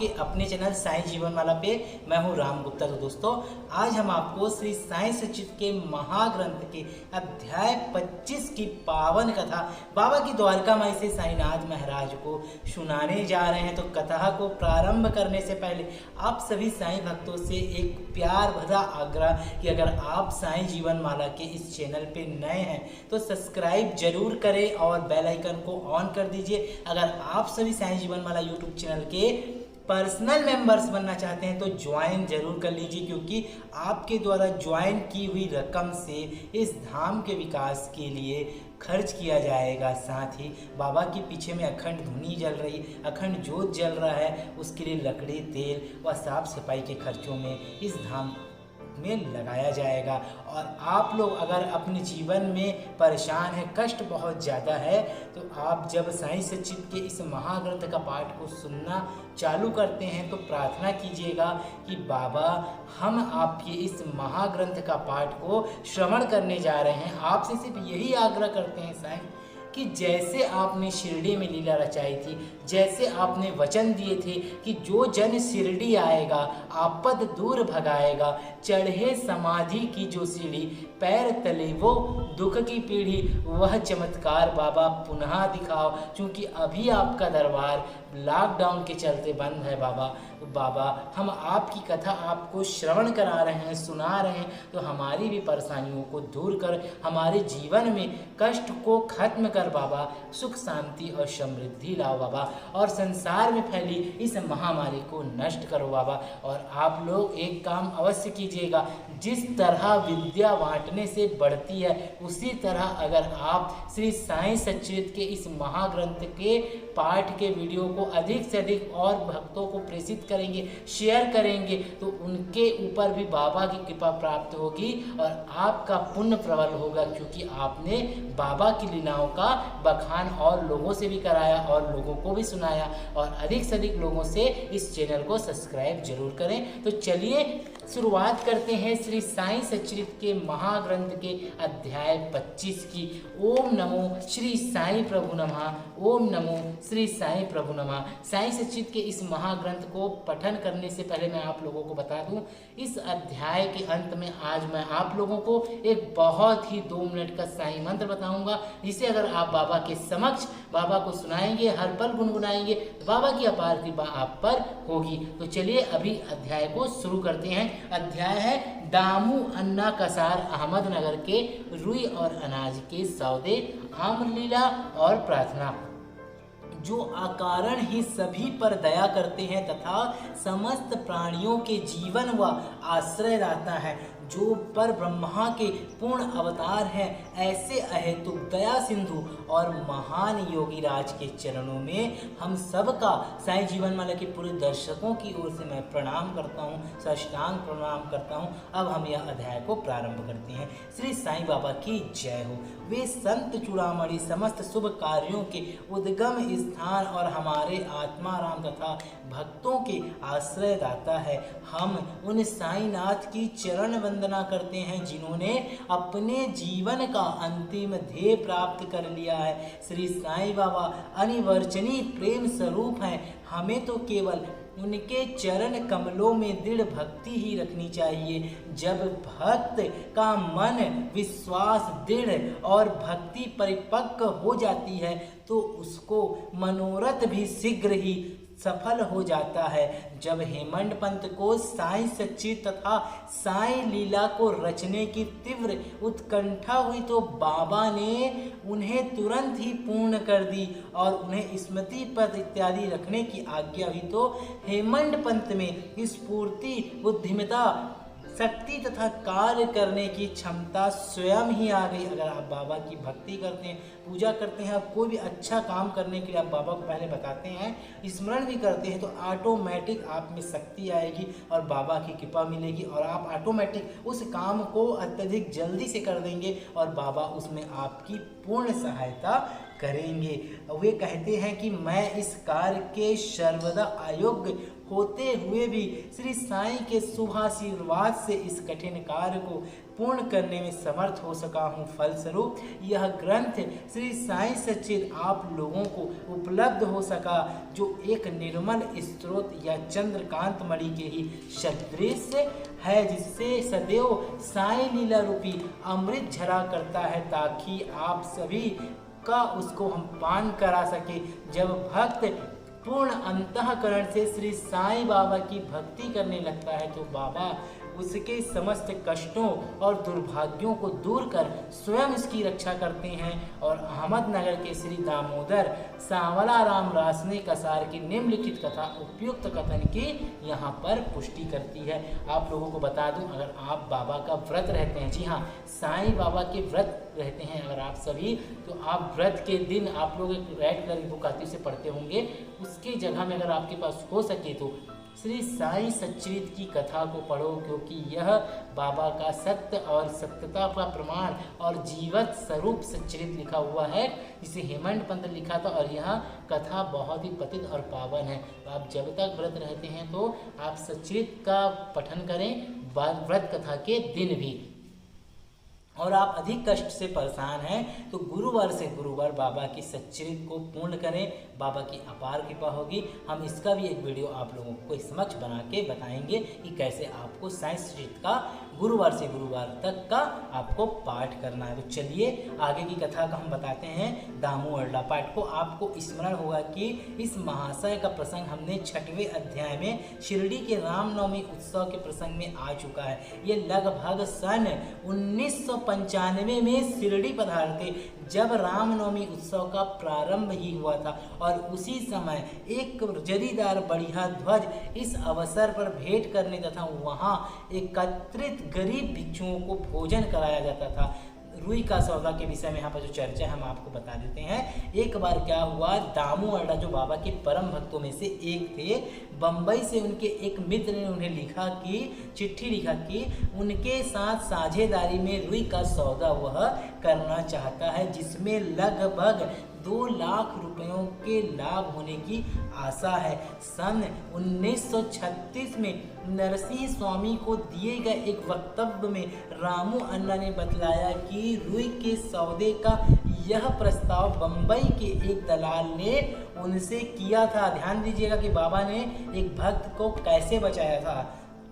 आपके अपने चैनल साईं जीवनमाला पे। मैं हूं राम गुप्ता। तो दोस्तों, आज हम आपको श्री साईं सच्चिद के महाग्रंथ के अध्याय 25 की पावन कथा बाबा की द्वारका माई से साईनाथ महाराज को सुनाने जा रहे हैं। तो कथा को प्रारंभ करने से पहले आप सभी साईं भक्तों से एक प्यार भरा आग्रह कि अगर आप साईं जीवनमाला के इस चैनल पे नए हैं तो सब्सक्राइब जरूर करें और बेल आइकन को ऑन कर दीजिए। अगर आप सभी साईं जीवनमाला यूट्यूब चैनल के पर्सनल मेंबर्स बनना चाहते हैं तो ज्वाइन जरूर कर लीजिए, क्योंकि आपके द्वारा ज्वाइन की हुई रकम से इस धाम के विकास के लिए खर्च किया जाएगा। साथ ही बाबा के पीछे में अखंड धुनी जल रही, अखंड जोत जल रहा है, उसके लिए लकड़ी, तेल व साफ सफाई के खर्चों में इस धाम में लगाया जाएगा। और आप लोग अगर अपने जीवन में परेशान हैं, कष्ट बहुत ज़्यादा है, तो आप जब साईं सच्चिद के इस महाग्रंथ का पाठ को सुनना चालू करते हैं तो प्रार्थना कीजिएगा कि बाबा, हम आपके इस महाग्रंथ का पाठ को श्रवण करने जा रहे हैं। आपसे सिर्फ यही आग्रह करते हैं साईं कि जैसे आपने शिरडी में लीला रचाई थी, जैसे आपने वचन दिए थे कि जो जन शिरडी आएगा आपद दूर भगाएगा, चढ़े समाधि की जो सीढ़ी, पैर तले वो दुख की पीढ़ी, वह चमत्कार बाबा पुनः दिखाओ। क्योंकि अभी आपका दरबार लॉकडाउन के चलते बंद है बाबा, हम आपकी कथा आपको श्रवण करा रहे हैं, सुना रहे हैं, तो हमारी भी परेशानियों को दूर कर, हमारे जीवन में कष्ट को खत्म कर बाबा, सुख शांति और समृद्धि लाओ बाबा, और संसार में फैली इस महामारी को नष्ट करो बाबा। और आप लोग एक काम अवश्य कीजिएगा, जिस तरह विद्या बांटने से बढ़ती है, उसी तरह अगर आप श्री साईं सच्चिद के इस महाग्रंथ के पाठ के वीडियो को अधिक से अधिक और भक्तों को प्रेषित करेंगे, शेयर करेंगे, तो उनके ऊपर भी बाबा की कृपा प्राप्त होगी और आपका पुण्य प्रबल होगा, क्योंकि आपने बाबा की लीलाओं का बखान और लोगों से भी कराया और लोगों को भी सुनाया। और अधिक से अधिक लोगों से इस चैनल को सब्सक्राइब जरूर करें। तो चलिए शुरुआत करते हैं श्री साईं सच्चिद के महाग्रंथ के अध्याय 25 की। ओम नमो श्री साईं प्रभु नमः, ओम नमो श्री साईं प्रभु नमः। साईं सच्चिद के इस महाग्रंथ को पठन करने से पहले मैं आप लोगों को बता दूं, इस अध्याय के अंत में आज मैं आप लोगों को एक बहुत ही 2 मिनट का साईं मंत्र बताऊंगा, जिसे अगर आप बाबा के समक्ष बाबा को सुनाएंगे, हर पल गुनगुनाएंगे, तो बाबा की अपार कृपा आप पर होगी। तो चलिए अभी अध्याय को शुरू करते हैं। अध्याय है दामू अन्ना कसार अहमदनगर के रुई और अनाज के सौदे, आम्रलीला और प्रार्थना। जो अकारण ही सभी पर दया करते हैं तथा समस्त प्राणियों के जीवन व आश्रय दाता है, जो पर ब्रह्मा के पूर्ण अवतार हैं, ऐसे अहेतुक दया सिंधु और महान योगी राज के चरणों में हम सबका साईं जीवनमाला के पूरे दर्शकों की ओर से मैं प्रणाम करता हूँ, साष्टांग प्रणाम करता हूँ। अब हम यह अध्याय को प्रारंभ करते हैं। श्री साईं बाबा की जय हो। वे संत चूड़ामणि समस्त शुभ कार्यों के उद्गम स्थान और हमारे आत्मा राम तथा भक्तों के आश्रय दाता है। हम उन साईनाथ की चरण वंदना करते हैं जिन्होंने अपने जीवन का अंतिम ध्येय प्राप्त कर लिया है। श्री साईं बाबा अनिवर्चनीय प्रेम स्वरूप हैं। हमें तो केवल उनके चरण कमलों में दृढ़ भक्ति ही रखनी चाहिए। जब भक्त का मन विश्वास दृढ़ और भक्ति परिपक्व हो जाती है तो उसको मनोरथ भी शीघ्र ही सफल हो जाता है। जब हेमंत पंत को साईं सच्चिद तथा साईं लीला को रचने की तीव्र उत्कंठा हुई तो बाबा ने उन्हें तुरंत ही पूर्ण कर दी और उन्हें स्मृति पद इत्यादि रखने की आज्ञा हुई। तो हेमंत पंत में स्फूर्ति, बुद्धिमता, शक्ति तथा कार्य करने की क्षमता स्वयं ही आ गई। अगर आप बाबा की भक्ति करते हैं, पूजा करते हैं, आप कोई भी अच्छा काम करने के लिए आप बाबा को पहले बताते हैं, स्मरण भी करते हैं, तो ऑटोमेटिक आप में शक्ति आएगी और बाबा की कृपा मिलेगी और आप ऑटोमेटिक उस काम को अत्यधिक जल्दी से कर देंगे और बाबा उसमें आपकी पूर्ण सहायता करेंगे। वे कहते हैं कि मैं इस कार्य के सर्वदा अयोग्य होते हुए भी श्री साईं के शुभ आशीर्वाद से इस कठिन कार्य को पूर्ण करने में समर्थ हो सका हूँ। फलस्वरूप यह ग्रंथ श्री साईं सच्चिद आप लोगों को उपलब्ध हो सका, जो एक निर्मल स्रोत या चंद्रकांत मणि के ही सदृश है, जिससे सदैव साईं लीला रूपी अमृत झरा करता है, ताकि आप सभी का उसको हम पान करा सके। जब भक्त पूर्ण अंतःकरण से श्री साईं बाबा की भक्ति करने लगता है तो बाबा उसके समस्त कष्टों और दुर्भाग्यों को दूर कर स्वयं उसकी रक्षा करते हैं। और अहमदनगर के श्री दामोदर सांवला राम रासने कसार की निम्नलिखित कथा उपयुक्त कथन की यहाँ पर पुष्टि करती है। आप लोगों को बता दूं, अगर आप बाबा का व्रत रहते हैं, जी हाँ, साईं बाबा के व्रत रहते हैं अगर आप सभी, तो आप व्रत के दिन आप लोग एक रेड कलर की बुक आती से पढ़ते होंगे, उसकी जगह में अगर आपके पास हो सके तो श्री साईं सच्चरित्र की कथा को पढ़ो, क्योंकि यह बाबा का सत्य और सत्यता का प्रमाण और जीवत स्वरूप सच्चरित्र लिखा हुआ है, जिसे हेमंत पंत ने लिखा था। और यह कथा बहुत ही पतित और पावन है। तो आप जब तक व्रत रहते हैं तो आप सच्चरित्र का पठन करें, व्रत कथा के दिन भी। और आप अधिक कष्ट से परेशान हैं तो गुरुवार से गुरुवार बाबा की सच्चरित्र को पूर्ण करें, बाबा की अपार कृपा होगी। हम इसका भी एक वीडियो आप लोगों को समक्ष बना के बताएंगे कि कैसे आपको साईं सच्चरित्र का गुरुवार से गुरुवार तक का आपको पाठ करना है। तो चलिए आगे की कथा का हम बताते हैं। दामू अरला पाठ को आपको स्मरण होगा कि इस महाशय का प्रसंग हमने 6वें अध्याय में शिरडी के रामनवमी उत्सव के प्रसंग में आ चुका है। ये लगभग सन 1995 में शिरडी पधारते, जब रामनवमी उत्सव का प्रारंभ ही हुआ था। और उसी समय एक जरीदार बढ़िया ध्वज इस अवसर पर भेंट करने तथा वहाँ एकत्रित गरीब भिक्षुओं को भोजन कराया जाता था। रुई का सौदा के विषय में यहाँ पर जो चर्चा है हम आपको बता देते हैं। एक बार क्या हुआ, दामू अरला जो बाबा के परम भक्तों में से एक थे, बम्बई से उनके एक मित्र ने उन्हें चिट्ठी लिखा कि उनके साथ साझेदारी में रुई का सौदा वह करना चाहता है, जिसमें लगभग 2 लाख रुपयों के लाभ होने की आशा है। सन 1936 में नरसिंह स्वामी को दिए गए एक वक्तव्य में रामू अन्ना ने बतलाया कि रुई के सौदे का यह प्रस्ताव बम्बई के एक दलाल ने उनसे किया था। ध्यान दीजिएगा कि बाबा ने एक भक्त को कैसे बचाया था।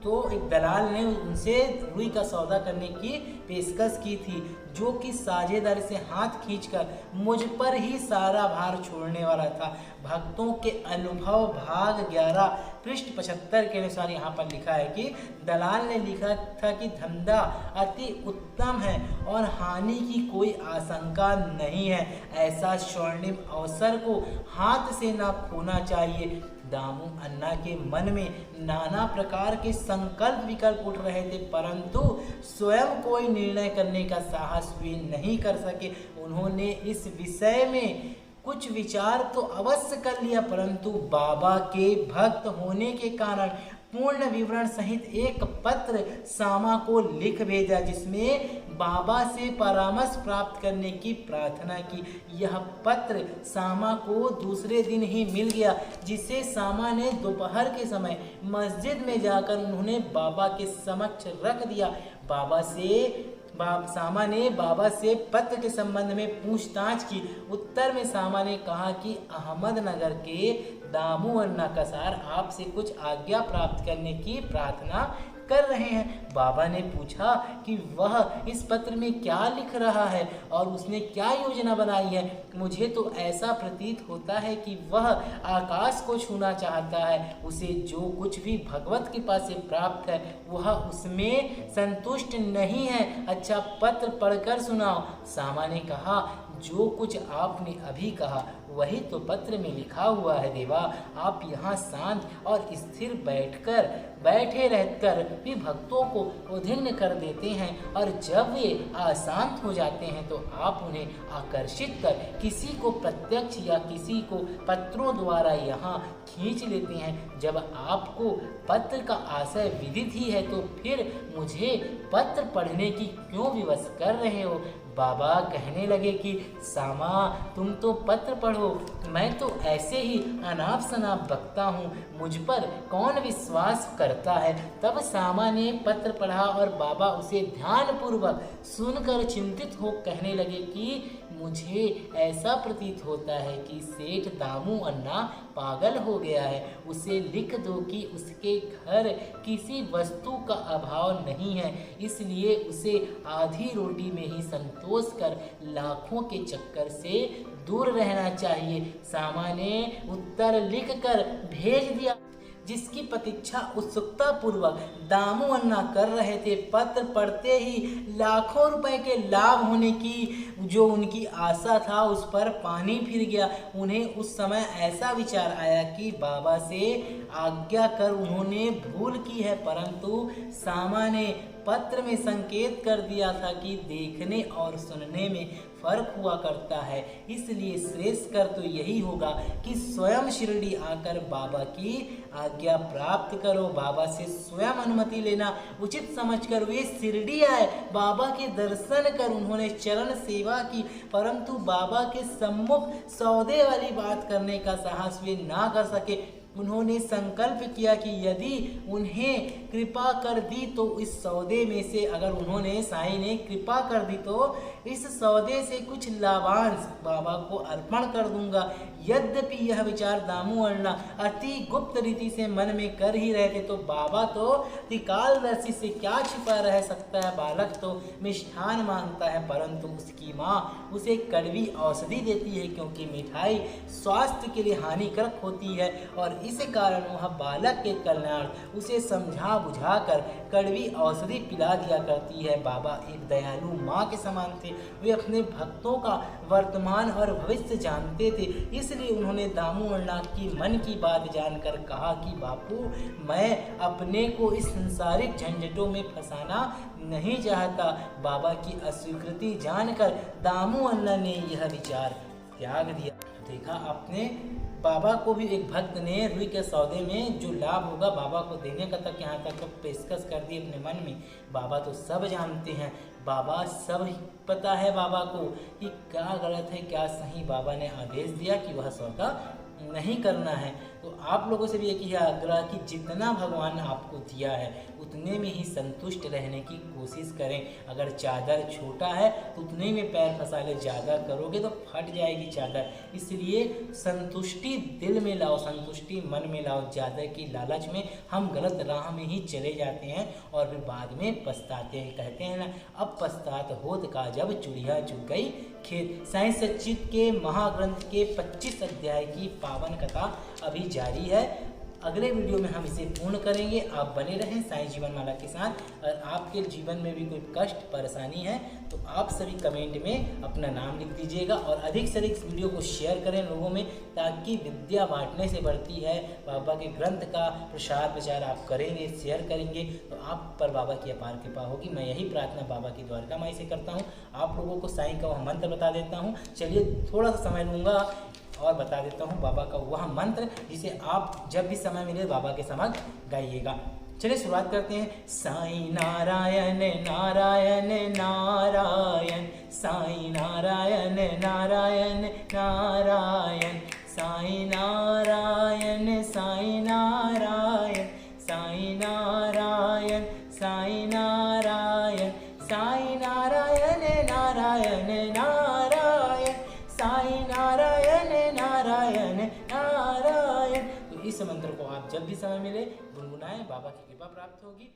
तो एक दलाल ने उनसे रुई का सौदा करने की पेशकश की थी, जो कि साझेदारी से हाथ खींचकर मुझ पर ही सारा भार छोड़ने वाला था। भक्तों के अनुभव भाग 11 पृष्ठ 75 के अनुसार यहाँ पर लिखा है कि दलाल ने लिखा था कि धंधा अति उत्तम है और हानि की कोई आशंका नहीं है। ऐसा स्वर्णिम अवसर को हाथ से ना खोना चाहिए। दामू अन्ना के मन में नाना प्रकार के संकल्प विकल्प उठ रहे थे, परंतु स्वयं कोई निर्णय करने का साहस वे नहीं कर सके। उन्होंने इस विषय में कुछ विचार तो अवश्य कर लिया, परंतु बाबा के भक्त होने के कारण पूर्ण विवरण सहित एक पत्र सामा को लिख भेजा, जिसमें बाबा से परामर्श प्राप्त करने की प्रार्थना की। यह पत्र सामा को दूसरे दिन ही मिल गया, जिसे सामा ने दोपहर के समय मस्जिद में जाकर उन्होंने बाबा के समक्ष रख दिया। सामा ने बाबा से पत्र के संबंध में पूछताछ की। उत्तर में सामा ने कहा कि अहमदनगर के दामू अन्ना कसार आपसे कुछ आज्ञा प्राप्त करने की प्रार्थना कर रहे हैं। बाबा ने पूछा कि वह इस पत्र में क्या लिख रहा है और उसने क्या योजना बनाई है। मुझे तो ऐसा प्रतीत होता है कि वह आकाश को छूना चाहता है। उसे जो कुछ भी भगवत कृपा से प्राप्त है वह उसमें संतुष्ट नहीं है। अच्छा, पत्र पढ़कर सुनाओ। सामा ने कहा, जो कुछ आपने अभी कहा वही तो पत्र में लिखा हुआ है देवा। आप यहाँ शांत और स्थिर बैठे रहकर भी भक्तों को उद्विग्न कर देते हैं, और जब वे अशांत हो जाते हैं तो आप उन्हें आकर्षित कर किसी को प्रत्यक्ष या किसी को पत्रों द्वारा यहाँ खींच लेते हैं। जब आपको पत्र का आशय विदित ही है तो फिर मुझे पत्र पढ़ने की क्यों विवश कर रहे हो? बाबा कहने लगे कि सामा, तुम तो पत्र पढ़ो, मैं तो ऐसे ही अनाप शनाप बकता हूँ, मुझ पर कौन विश्वास करता है। तब सामा ने पत्र पढ़ा और बाबा उसे ध्यानपूर्वक सुनकर चिंतित हो कहने लगे कि मुझे ऐसा प्रतीत होता है कि सेठ दामू अन्ना पागल हो गया है। उसे लिख दो कि उसके घर किसी वस्तु का अभाव नहीं है, इसलिए उसे आधी रोटी में ही संतोष कर लाखों के चक्कर से दूर रहना चाहिए। सामा ने उत्तर लिख कर भेज दिया, जिसकी प्रतीक्षा उत्सुकता पूर्वक दामू अन्ना कर रहे थे। पत्र पढ़ते ही लाखों रुपए के लाभ होने की जो उनकी आशा था उस पर पानी फिर गया। उन्हें उस समय ऐसा विचार आया कि बाबा से आज्ञा कर उन्होंने भूल की है, परंतु सामा ने पत्र में संकेत कर दिया था कि देखने और सुनने में फर्क हुआ करता है, इसलिए श्रेष्ठ कर तो यही होगा कि स्वयं शिरडी आकर बाबा की आज्ञा प्राप्त करो। बाबा से स्वयं अनुमति लेना उचित समझकर वे शिरडी आए। बाबा के दर्शन कर उन्होंने चरण सेवा की, परंतु बाबा के सम्मुख सौदे वाली बात करने का साहस वे ना कर सके। उन्होंने संकल्प किया कि यदि उन्हें कृपा कर दी तो इस सौदे में से, अगर उन्होंने साईं ने कृपा कर दी तो इस सौदे से कुछ लाभांश बाबा को अर्पण कर दूंगा। यद्यपि यह विचार दामू अन्ना अति गुप्त रीति से मन में कर ही रहे थे, तो बाबा तो त्रिकालदर्शी से क्या छिपा रह सकता है। बालक तो मिष्ठान मांगता है, परंतु उसकी माँ उसे कड़वी औषधि देती है, क्योंकि मिठाई स्वास्थ्य के लिए हानिकारक होती है, और इस कारण वह बालक के कल्याण उसे समझा बुझा कर कड़वी औषधि पिला दिया करती है। बाबा एक दयालु माँ के समान थे। वे अपने भक्तों का वर्तमान और भविष्य जानते थे, इसलिए उन्होंने दामू अन्ना की मन की बात जानकर कहा कि बापू, मैं अपने को इस संसारिक झंझटों में फंसाना नहीं चाहता। बाबा की अस्वीकृति जानकर दामू अन्ना ने यह विचार त्याग दिया। देखा आपने, बाबा को भी एक भक्त ने रुई के सौदे में जो लाभ होगा बाबा को देने का तक यहाँ तक पेशकश कर दी अपने मन में। बाबा तो सब जानते हैं, बाबा सब पता है बाबा को कि क्या गलत है क्या सही। बाबा ने आदेश दिया कि वह सौदा नहीं करना है। तो आप लोगों से भी एक ही आग्रह कि जितना भगवान ने आपको दिया है उतने में ही संतुष्ट रहने की कोशिश करें। अगर चादर छोटा है तो उतने में पैर फंसा ले, ज़्यादा करोगे तो फट जाएगी चादर। इसलिए संतुष्टि दिल में लाओ, संतुष्टि मन में लाओ। ज़्यादा की लालच में हम गलत राह में ही चले जाते हैं और फिर बाद में पछताते हैं। कहते हैं ना, अब पछतात होत का जब चुड़िया चुग गई खेत। साईं सच्चिद के महाग्रंथ के 25 अध्याय की पावन कथा अभी जारी है। अगले वीडियो में हम इसे पूर्ण करेंगे। आप बने रहें साईं जीवन माला के साथ। और आपके जीवन में भी कोई कष्ट परेशानी है तो आप सभी कमेंट में अपना नाम लिख दीजिएगा और अधिक से अधिक वीडियो को शेयर करें लोगों में, ताकि विद्या बांटने से बढ़ती है। बाबा के ग्रंथ का प्रसार प्रचार आप करेंगे, शेयर करेंगे तो आप पर बाबा की अपार कृपा होगी। मैं यही प्रार्थना बाबा की द्वारका माई से करता हूँ। आप लोगों को साईं का वह मंत्र बता देता हूँ। चलिए थोड़ा सा समय लूँगा और बता देता हूँ बाबा का वह मंत्र, जिसे आप जब भी समय मिले बाबा के समक्ष गाइएगा। चलिए शुरुआत करते हैं। साईं नारायण नारायण नारायण, साईं नारायण नारायण नारायण, साईं नारायण साईं नारायण, साईं नारायण साईं नारायण, साईं नारायण नारायण नारायण, साईं नारायण नारायण नारायण। तो इस मंत्र को आप जब भी समय मिले गुनगुनाएं, बाबा की कृपा प्राप्त होगी।